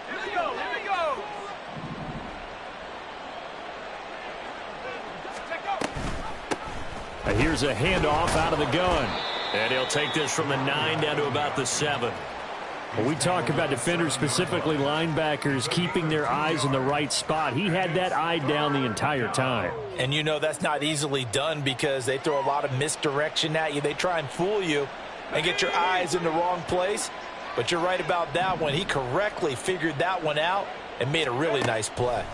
Here we go, here we go. Here's a handoff out of the gun. And he'll take this from the 9 down to about the 7. When we talk about defenders, specifically linebackers, keeping their eyes in the right spot, he had that eye down the entire time. And you know that's not easily done because they throw a lot of misdirection at you. They try and fool you and get your eyes in the wrong place. But you're right about that one. He correctly figured that one out and made a really nice play.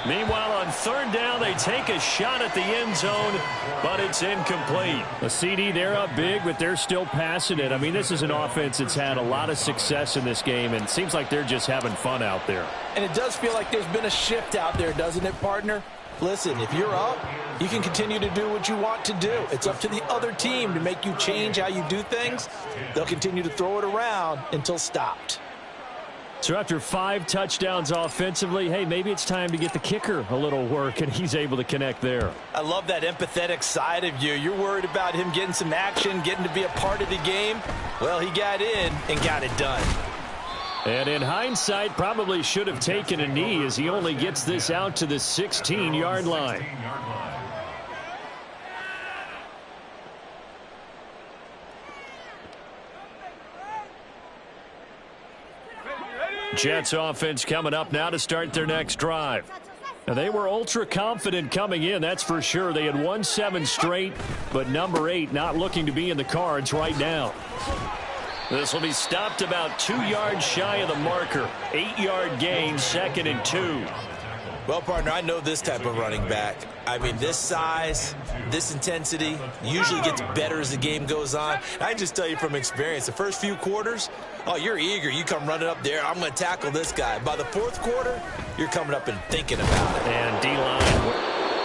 Meanwhile, on third down, they take a shot at the end zone, but it's incomplete. A CD, they're up big, but they're still passing it. I mean, this is an offense that's had a lot of success in this game, and it seems like they're just having fun out there. And it does feel like there's been a shift out there, doesn't it, partner? Listen, if you're up, you can continue to do what you want to do. It's up to the other team to make you change how you do things. They'll continue to throw it around until stopped. So after 5 touchdowns offensively, hey, maybe it's time to get the kicker a little work, and he's able to connect there. I love that empathetic side of you. You're worried about him getting some action, getting to be a part of the game. Well, he got in and got it done. And in hindsight, probably should have taken a knee as he only gets this out to the 16-yard line. Jets offense coming up now to start their next drive. Now, they were ultra confident coming in, that's for sure. They had won 7 straight, but number 8 not looking to be in the cards right now. This will be stopped about 2 yards shy of the marker. 8-yard gain, 2nd and 2. Well, partner, I know this type of running back. I mean, this size, this intensity usually gets better as the game goes on. I just tell you from experience, the first few quarters, oh, you're eager. You come running up there, I'm going to tackle this guy. By the 4th quarter, you're coming up and thinking about it. And D-line.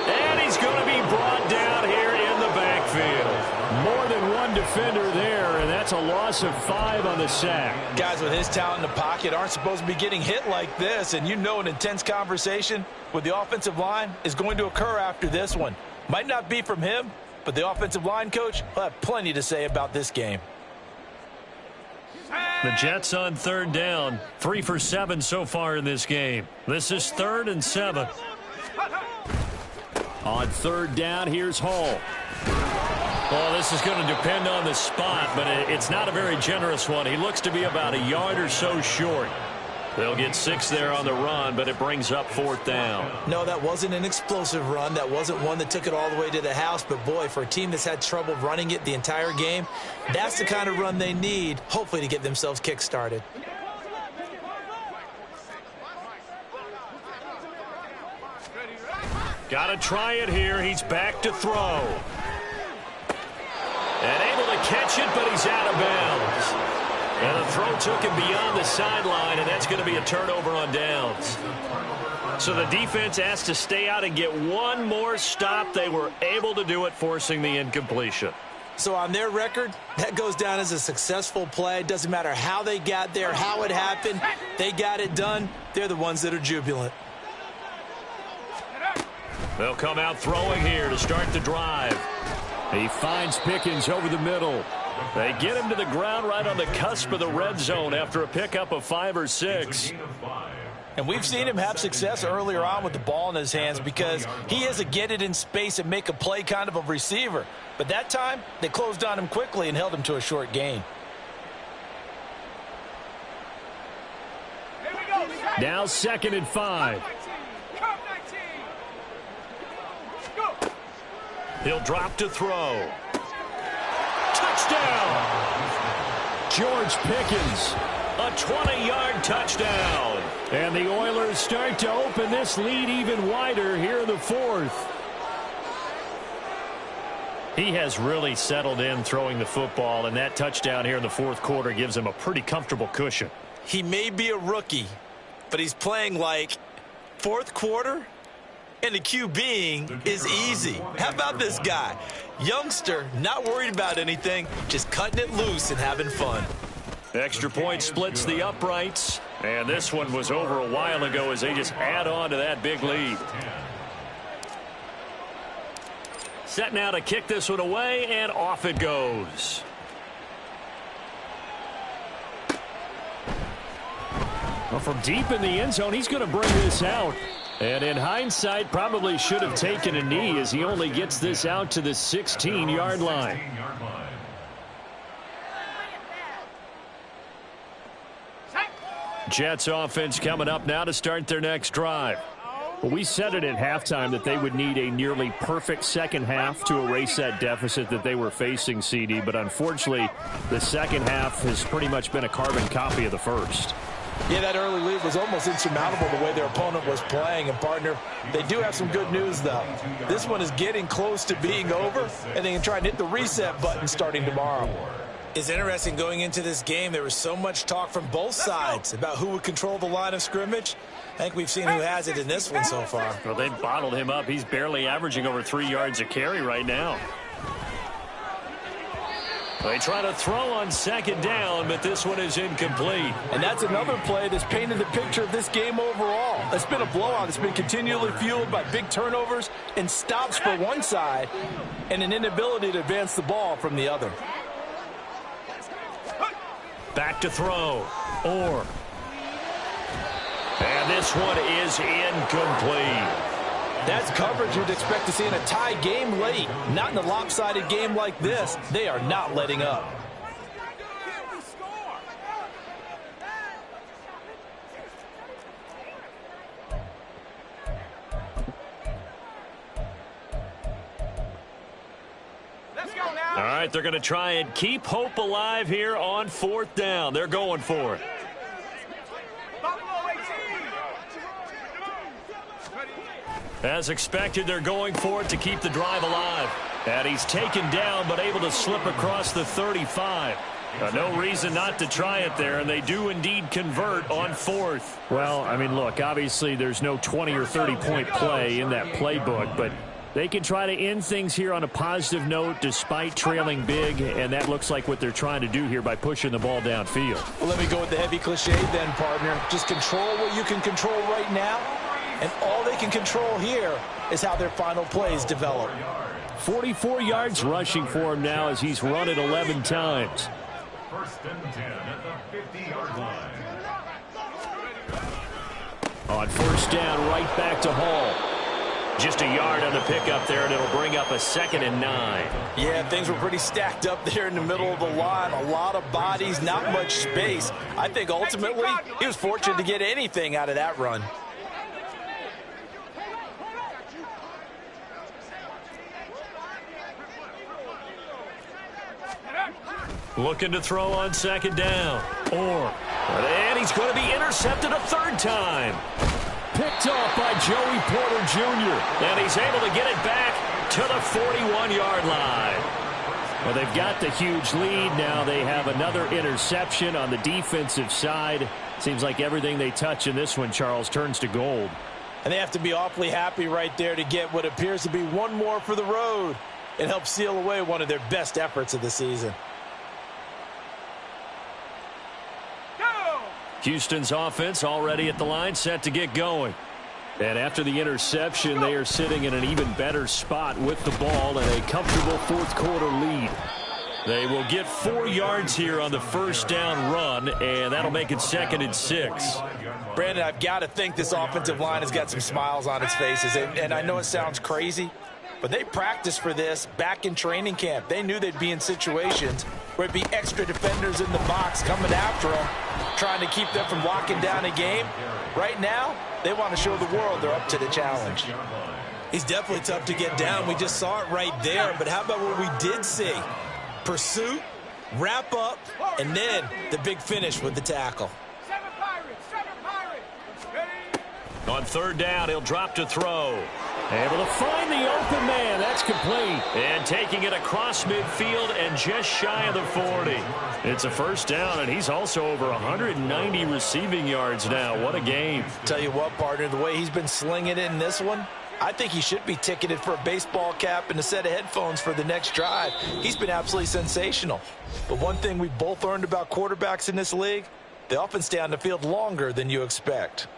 And he's going to be brought down here in the backfield. More than one defender there, and that's a loss of 5 on the sack. Guys with his talent in the pocket aren't supposed to be getting hit like this, and you know an intense conversation with the offensive line is going to occur after this one. Might not be from him, but the offensive line coach will have plenty to say about this game. The Jets on 3rd down. 3 for 7 so far in this game. This is 3rd and 7. On 3rd down, here's Hall. Well, this is going to depend on the spot, but it's not a very generous one. He looks to be about a yard or so short. They'll get 6 there on the run, but it brings up 4th down. No, that wasn't an explosive run. That wasn't one that took it all the way to the house. But, boy, for a team that's had trouble running it the entire game, that's the kind of run they need, hopefully, to get themselves kick-started. Got to try it here. He's back to throw. And able to catch it, but he's out of bounds. And the throw took him beyond the sideline, and that's going to be a turnover on downs. So the defense asked to stay out and get one more stop. They were able to do it, forcing the incompletion. So on their record, that goes down as a successful play. Doesn't matter how they got there, how it happened. They got it done. They're the ones that are jubilant. They'll come out throwing here to start the drive. He finds Pickens over the middle. They get him to the ground right on the cusp of the red zone after a pickup of 5 or 6. And we've seen him have success earlier on with the ball in his hands because he is a get it in space and make a play kind of a receiver. But that time, they closed on him quickly and held him to a short gain. Now 2nd and 5. He'll drop to throw. Touchdown! George Pickens. A 20-yard touchdown. And the Oilers start to open this lead even wider here in the 4th. He has really settled in throwing the football, and that touchdown here in the 4th quarter gives him a pretty comfortable cushion. He may be a rookie, but he's playing like 4th quarter, and the QBing is easy. How about this guy? Youngster, not worried about anything, just cutting it loose and having fun. Extra point splits the uprights, and this one was over a while ago as they just add on to that big lead. Set now to kick this one away, and off it goes. Well, from deep in the end zone, he's going to bring this out. And in hindsight, probably should have taken a knee as he only gets this out to the 16-yard line. Jets offense coming up now to start their next drive. Well, we said it at halftime that they would need a nearly perfect second half to erase that deficit that they were facing, CD. But unfortunately, the second half has pretty much been a carbon copy of the first. Yeah, that early lead was almost insurmountable the way their opponent was playing. And, partner, they do have some good news, though. This one is getting close to being over, and they can try and hit the reset button starting tomorrow. It's interesting going into this game. There was so much talk from both sides about who would control the line of scrimmage. I think we've seen who has it in this one so far. Well, they've bottled him up. He's barely averaging over 3 yards a carry right now. They try to throw on second down, but this one is incomplete. And that's another play that's painted the picture of this game overall. It's been a blowout. It's been continually fueled by big turnovers and stops for one side and an inability to advance the ball from the other. Back to throw. Orr. And this one is incomplete. That's coverage you'd expect to see in a tie game late. Not in a lopsided game like this. They are not letting up. Let's go now. All right, they're going to try and keep hope alive here on fourth down. They're going for it. Buffalo 18. As expected, they're going for it to keep the drive alive. And he's taken down, but able to slip across the 35. No reason not to try it there, and they do indeed convert on fourth. Well, I mean, look, obviously there's no 20 or 30-point play in that playbook, but they can try to end things here on a positive note despite trailing big, and that looks like what they're trying to do here by pushing the ball downfield. Well, let me go with the heavy cliche then, partner. Just control what you can control right now. And all they can control here is how their final plays develop. 44 yards rushing for him now as he's run it 11 times. First and 10 at the 50-yard line. On first down, right back to Hall. Just a yard on the pickup there, and it'll bring up a 2nd and 9. Yeah, things were pretty stacked up there in the middle of the line. A lot of bodies, not much space. I think ultimately he was fortunate to get anything out of that run. Looking to throw on second down. And he's going to be intercepted a 3rd time. Picked off by Joey Porter Jr. And he's able to get it back to the 41-yard line. Well, they've got the huge lead. Now they have another interception on the defensive side. Seems like everything they touch in this one, Charles, turns to gold. And they have to be awfully happy right there to get what appears to be one more for the road and help seal away one of their best efforts of the season. Houston's offense already at the line, set to get going. And after the interception, they are sitting in an even better spot with the ball and a comfortable fourth-quarter lead. They will get 4 yards here on the first down run, and that'll make it 2nd and 6. Brandon, I've got to think this offensive line has got some smiles on its faces. And I know it sounds crazy, but they practiced for this back in training camp. They knew they'd be in situations where it'd be extra defenders in the box coming after them, trying to keep them from locking down a game. Right now, they want to show the world they're up to the challenge. He's definitely tough to get down. We just saw it right there. But how about what we did see? Pursuit, wrap up, and then the big finish with the tackle. 7 Pirates. Ready? On 3rd down, he'll drop to throw. Able to find the open man. That's complete. And taking it across midfield and just shy of the 40. It's a first down, and he's also over 190 receiving yards now. What a game. Tell you what, partner, the way he's been slinging it in this one, I think he should be ticketed for a baseball cap and a set of headphones for the next drive. He's been absolutely sensational. But one thing we both learned about quarterbacks in this league, they often stay on the field longer than you expect.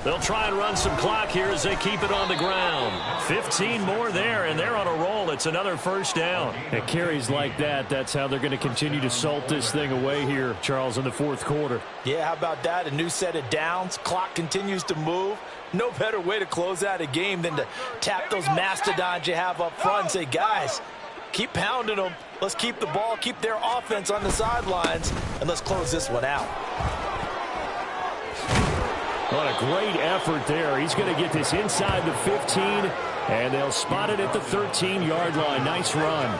They'll try and run some clock here as they keep it on the ground. 15 more there, and they're on a roll. It's another first down. At carries like that, that's how they're going to continue to salt this thing away here, Charles, in the fourth quarter. Yeah, how about that? A new set of downs. Clock continues to move. No better way to close out a game than to tap those mastodons you have up front and say, guys, keep pounding them. Let's keep the ball, keep their offense on the sidelines, and let's close this one out. What a great effort there. He's going to get this inside the 15, and they'll spot it at the 13-yard line. Nice run.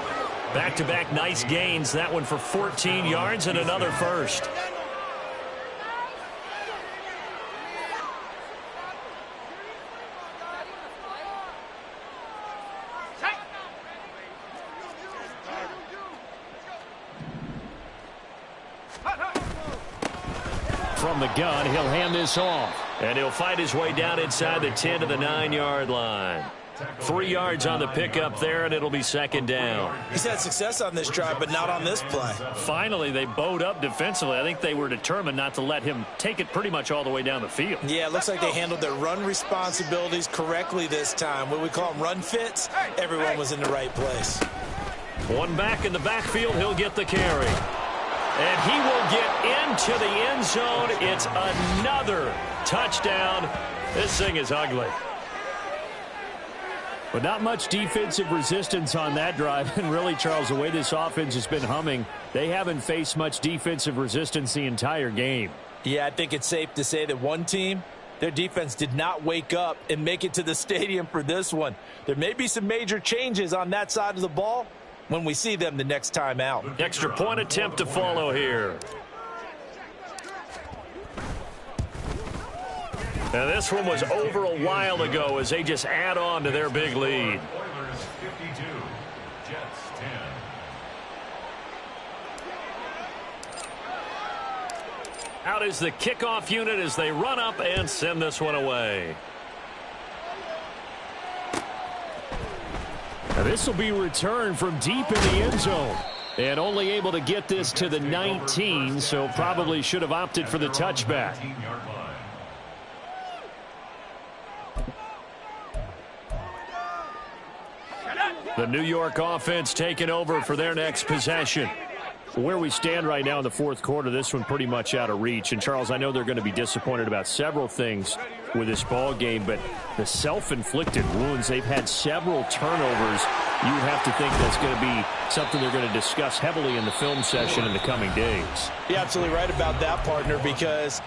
Back-to-back nice gains. That one for 14 yards and another first. From the gun, he'll hand this off. And he'll fight his way down inside the 10 to the 9-yard line. 3 yards on the pickup there, and it'll be second down. He's had success on this drive, but not on this play. Finally, they bowed up defensively. I think they were determined not to let him take it pretty much all the way down the field. Yeah, it looks like they handled their run responsibilities correctly this time. What we call them run fits, everyone was in the right place. One back in the backfield, he'll get the carry. And he will get into the end zone. It's another touchdown. This thing is ugly. But not much defensive resistance on that drive. And really, Charles, the way this offense has been humming, they haven't faced much defensive resistance the entire game. Yeah, I think it's safe to say that one team, their defense did not wake up and make it to the stadium for this one. There may be some major changes on that side of the ball when we see them the next time out. Extra point attempt to follow here. Now this one was over a while ago as they just add on to their big lead. Oilers 52, Jets 10. Out is the kickoff unit as they run up and send this one away. Now this will be returned from deep in the end zone. And only able to get this to the 19, so probably should have opted for the touchback. 19-yard line. The New York offense taking over for their next possession. Where we stand right now in the fourth quarter, this one pretty much out of reach. And, Charles, I know they're going to be disappointed about several things with this ball game, but the self-inflicted wounds, they've had several turnovers. You have to think that's going to be something they're going to discuss heavily in the film session in the coming days. You're absolutely right about that, partner, because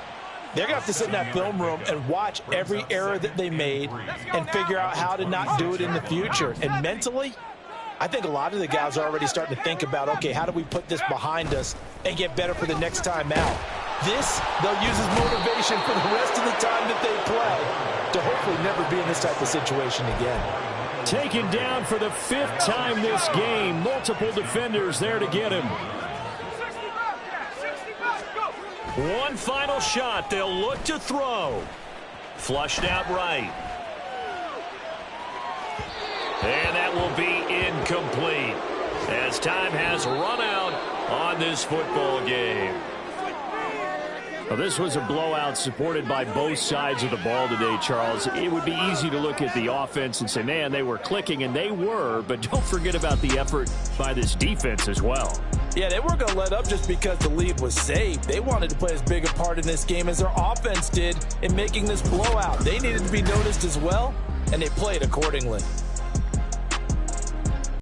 they're going to have to sit in that film room and watch every error that they made and figure out how to not do it in the future. And mentally, I think a lot of the guys are already starting to think about, okay, how do we put this behind us and get better for the next time out? This, they'll use as motivation for the rest of the time that they play to hopefully never be in this type of situation again. Taken down for the 5th time this game. Multiple defenders there to get him. 65, go! One final shot. They'll look to throw. Flushed out right. And that will be incomplete as time has run out on this football game. Well, this was a blowout supported by both sides of the ball today, Charles. It would be easy to look at the offense and say, man, they were clicking, and they were, but don't forget about the effort by this defense as well. Yeah, they weren't going to let up just because the lead was saved. They wanted to play as big a part in this game as their offense did in making this blowout. They needed to be noticed as well, and they played accordingly.